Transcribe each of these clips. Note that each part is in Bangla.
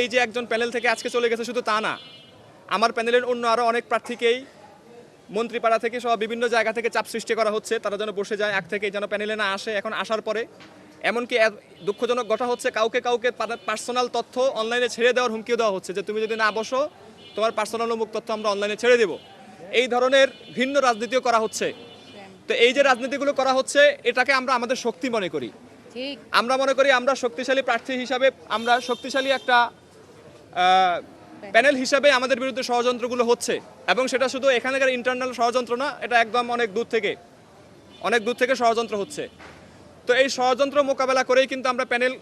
এই যে একজন প্যানেল থেকে আজকে চলে গেছে শুধু তা না, আমার প্যানেলের অন্য আরও অনেক প্রার্থীকেই মন্ত্রীপাড়া থেকে সব বিভিন্ন জায়গা থেকে চাপ সৃষ্টি করা হচ্ছে, তারা যেন বসে যায়, আগ থেকে যেন প্যানেলে না আসে। এখন আসার পরে এমনকি দুঃখজনক ঘটা হচ্ছে, কাউকে কাউকে পার্সোনাল তথ্য অনলাইনে ছেড়ে দেওয়ার হুমকিও দেওয়া হচ্ছে যে তুমি যদি না বসো তোমার পার্সোনাল অমুক তথ্য আমরা অনলাইনে ছেড়ে দেব। এই ধরনের ভিন্ন রাজনীতিও করা হচ্ছে। তো এই যে রাজনীতিগুলো করা হচ্ছে এটাকে আমরা আমাদের শক্তি মনে করি। আমরা মনে করি আমরা শক্তিশালী প্রার্থী হিসাবে, আমরা শক্তিশালী একটা প্যানেল হিসাবে আমাদের বিরুদ্ধে ষড়যন্ত্রগুলো হচ্ছে, এবং সেটা শুধু এখানকার ইন্টারনাল ষড়যন্ত্র না, এটা একদম অনেক দূর থেকে ষড়যন্ত্র হচ্ছে। তো এই ষড়যন্ত্র মোকাবেলা করেই কিন্তু আমরা প্যানেল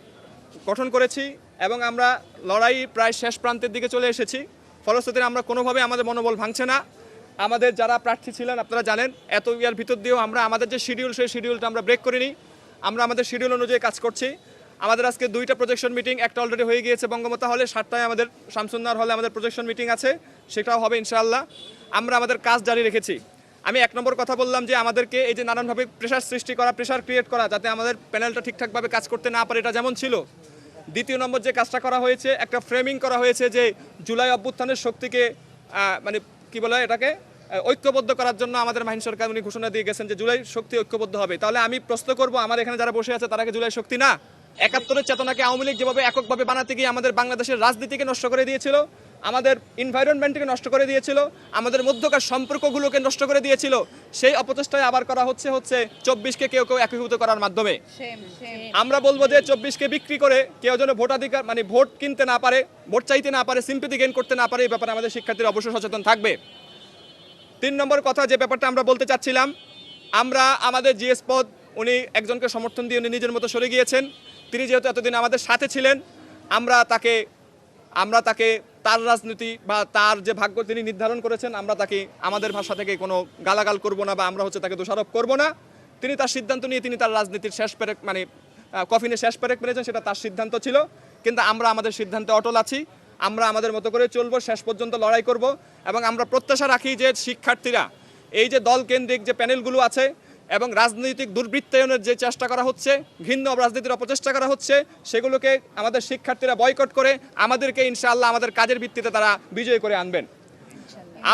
গঠন করেছি এবং আমরা লড়াই প্রায় শেষ প্রান্তের দিকে চলে এসেছি। ফলশ্রুতিতে আমরা কোনোভাবে আমাদের মনোবল ভাঙছে না। আমাদের যারা প্রার্থী ছিলেন আপনারা জানেন, এত ইয়ার ভিতর দিয়েও আমরা আমাদের যে শিডিউল সেই শিডিউলটা আমরা ব্রেক করিনি। আমরা আমাদের শিডিউল অনুযায়ী কাজ করছি। আমাদের আজকে 2টা প্রজেকশন মিটিং, একটা অলরেডি হয়ে গিয়েছে বঙ্গমাতা হলে, 7টায় আমাদের শামসুন্নাহর হলে আমাদের প্রজেকশন মিটিং আছে, সেটাও হবে ইনশাআল্লাহ। আমরা আমাদের কাজ জারি রেখেছি। আমি 1 নম্বর কথা বললাম যে আমাদেরকে এই যে নানানভাবে প্রেশার সৃষ্টি করা, প্রেশার ক্রিয়েট করা যাতে আমাদের প্যানেলটা ঠিকঠাকভাবে কাজ করতে না পারে, এটা যেমন ছিল। 2 নম্বর যে কাজটা করা হয়েছে, একটা ফ্রেমিং করা হয়েছে যে জুলাই অভ্যুত্থানের শক্তিকে মানে কি বলা হয় এটাকে ঐক্যবদ্ধ করার জন্য আমাদের মাহিন সরকার উনি ঘোষণা দিয়ে গেছেন যে জুলাই শক্তি ঐক্যবদ্ধ হবে। তাহলে আমি প্রশ্ন করব, আমার এখানে যারা বসে আছে তারা কি জুলাই শক্তি না? 71-এর চেতনাকে আওয়ামী লীগ যেভাবে এককভাবে বানাতে গিয়ে আমাদের বাংলাদেশের রাজনীতিকে নষ্ট করে দিয়েছিল, আমাদের এনভায়রনমেন্টকে নষ্ট করে দিয়েছিল, আমাদের মধ্যকার সম্পর্কগুলোকে নষ্ট করে দিয়েছিল, সেই অপচেষ্টায় আবার করা হচ্ছে 24কে কেউ একীভূত করার মাধ্যমে। আমরা বলবো যে 24কে বিক্রি করে কেউ যেন ভোটাধিকার মানে ভোট কিনতে না পারে, ভোট চাইতে না পারে, সিম্পেথি গেইন করতে না পারে, এই ব্যাপারে আমাদের শিক্ষার্থীরা অবশ্যই সচেতন থাকবে। 3 নম্বর কথা যে ব্যাপারটা আমরা বলতে চাচ্ছিলাম, আমরা আমাদের জিএস পদ উনি একজনকে সমর্থন দিয়ে উনি নিজের মতো সরে গিয়েছেন। তিনি যেহেতু এতদিন আমাদের সাথে ছিলেন, আমরা তাকে তার রাজনীতি বা তার যে ভাগ্য তিনি নির্ধারণ করেছেন, আমরা তাকে আমাদের ভাষা থেকে কোনো গালাগাল করব না বা আমরা তাকে দোষারোপ করব না। তিনি তার সিদ্ধান্ত নিয়ে তিনি তার রাজনীতির শেষ পেরেক মানে কফিনে শেষ পেরেক মেরেছেন, সেটা তার সিদ্ধান্ত ছিল। কিন্তু আমরা আমাদের সিদ্ধান্তে অটল আছি। আমরা আমাদের মতো করে চলবো, শেষ পর্যন্ত লড়াই করব। এবং আমরা প্রত্যাশা রাখি যে শিক্ষার্থীরা এই যে দল কেন্দ্রিক যে প্যানেলগুলো আছে এবং রাজনৈতিক দুর্বৃত্তায়নের যে চেষ্টা করা হচ্ছে, ঘৃণ্য রাজনীতির অপচেষ্টা করা হচ্ছে, সেগুলোকে আমাদের শিক্ষার্থীরা বয়কট করে আমাদেরকে ইনশাআল্লাহ আমাদের কাজের ভিত্তিতে তারা বিজয় করে আনবেন।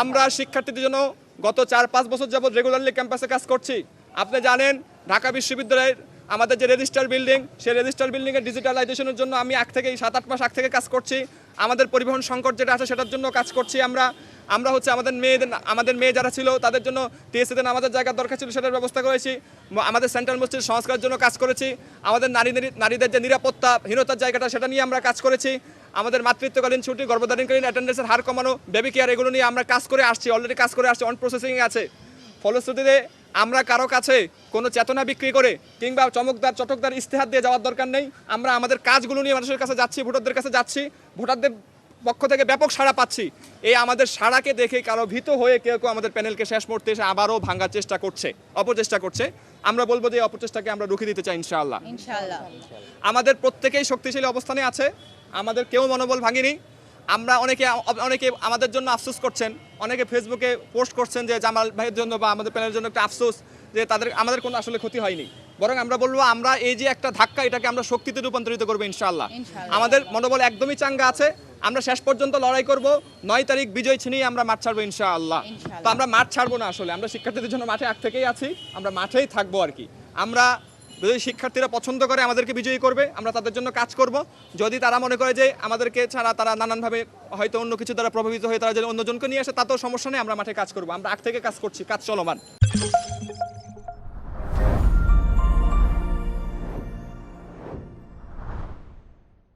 আমরা শিক্ষার্থীদের জন্য গত 4-5 বছর যাবৎ রেগুলারলি ক্যাম্পাসে কাজ করছি। আপনি জানেন ঢাকা বিশ্ববিদ্যালয়ের আমাদের যে রেজিস্টার বিল্ডিং, সেই রেজিস্টার বিল্ডিংয়ের ডিজিটালাইজেশনের জন্য আমি 7-8 মাস আগ থেকে কাজ করছি। আমাদের পরিবহন সংকট যেটা আছে সেটার জন্য কাজ করছি। আমরা আমাদের মেয়ে যারা ছিল তাদের জন্য টিএসসিতে আমাদের জায়গার দরকার ছিল, সেটার ব্যবস্থা করেছি। আমাদের সেন্ট্রাল মসজিদ সংস্কারের জন্য কাজ করেছি। আমাদের নারীদের যে নিরাপত্তাহীনতার জায়গাটা সেটা নিয়ে আমরা কাজ করেছি। আমাদের মাতৃত্বকালীন ছুটি, গর্ভধারণকালীন অ্যাটেন্ডেন্সের হার কমানো, বেবি কেয়ার, এগুলো নিয়ে আমরা কাজ করে আসছি, অলরেডি কাজ করে আসছি, অন প্রসেসিংয়ে আছে। ফলশ্রুতিতে আমরা কারো কাছে কোনো চেতনা বিক্রি করে কিংবা চটকদার ইস্তেহার দিয়ে যাওয়ার দরকার নেই। আমরা আমাদের কাজগুলো নিয়ে মানুষের কাছে যাচ্ছি, ভোটারদের কাছে যাচ্ছি, ভোটারদের পক্ষ থেকে ব্যাপক সাড়া পাচ্ছি। এই আমাদের সাড়াকে দেখে কারো ভীত হয়ে কেউ আমাদের প্যানেলকে শেষ মুহূর্তে এসে আবারও ভাঙার অপচেষ্টা করছে। আমরা বলবো যে এই অপচেষ্টাকে আমরা রুখে দিতে চাই ইনশাআল্লাহ। আমাদের প্রত্যেকেই শক্তিশালী অবস্থানে আছে, আমাদের কেউ মনোবল ভাঙেনি। আমরা অনেকে আমাদের জন্য আফসোস করছেন, অনেকে ফেসবুকে পোস্ট করছেন যে জামাল ভাইয়ের জন্য বা আমাদের প্যানেলের জন্য একটা আফসোস যে আমাদের কোনো আসলে ক্ষতি হয়নি। বরং আমরা বলবো আমরা এই যে একটা ধাক্কা, এটাকে আমরা শক্তিতে রূপান্তরিত করবো ইনশাআল্লাহ। আমাদের মনোবল একদমই চাঙ্গা আছে। আমরা শেষ পর্যন্ত লড়াই করব। 9 তারিখ বিজয় ছিনিয়ে আমরা মাঠ ছাড়বো ইনশাআল্লাহ। তো আমরা মাঠ ছাড়বো না, আসলে আমরা শিক্ষার্থীদের জন্য মাঠে আগ থেকেই আছি, আমরা মাঠেই থাকবো আর কি। আমরা যদি শিক্ষার্থীরা পছন্দ করে আমাদেরকে বিজয়ী করবে, আমরা তাদের জন্য কাজ করব। যদি তারা মনে করে যে আমাদেরকে ছাড়া তারা নানানভাবে হয়তো অন্য কিছু দ্বারা প্রভাবিত হয়ে তারা যদি অন্যজনকে নিয়ে আসে, তাতেও সমস্যা নেই, আমরা মাঠে কাজ করব। আমরা আগ থেকে কাজ করছি, কাজ চলমান।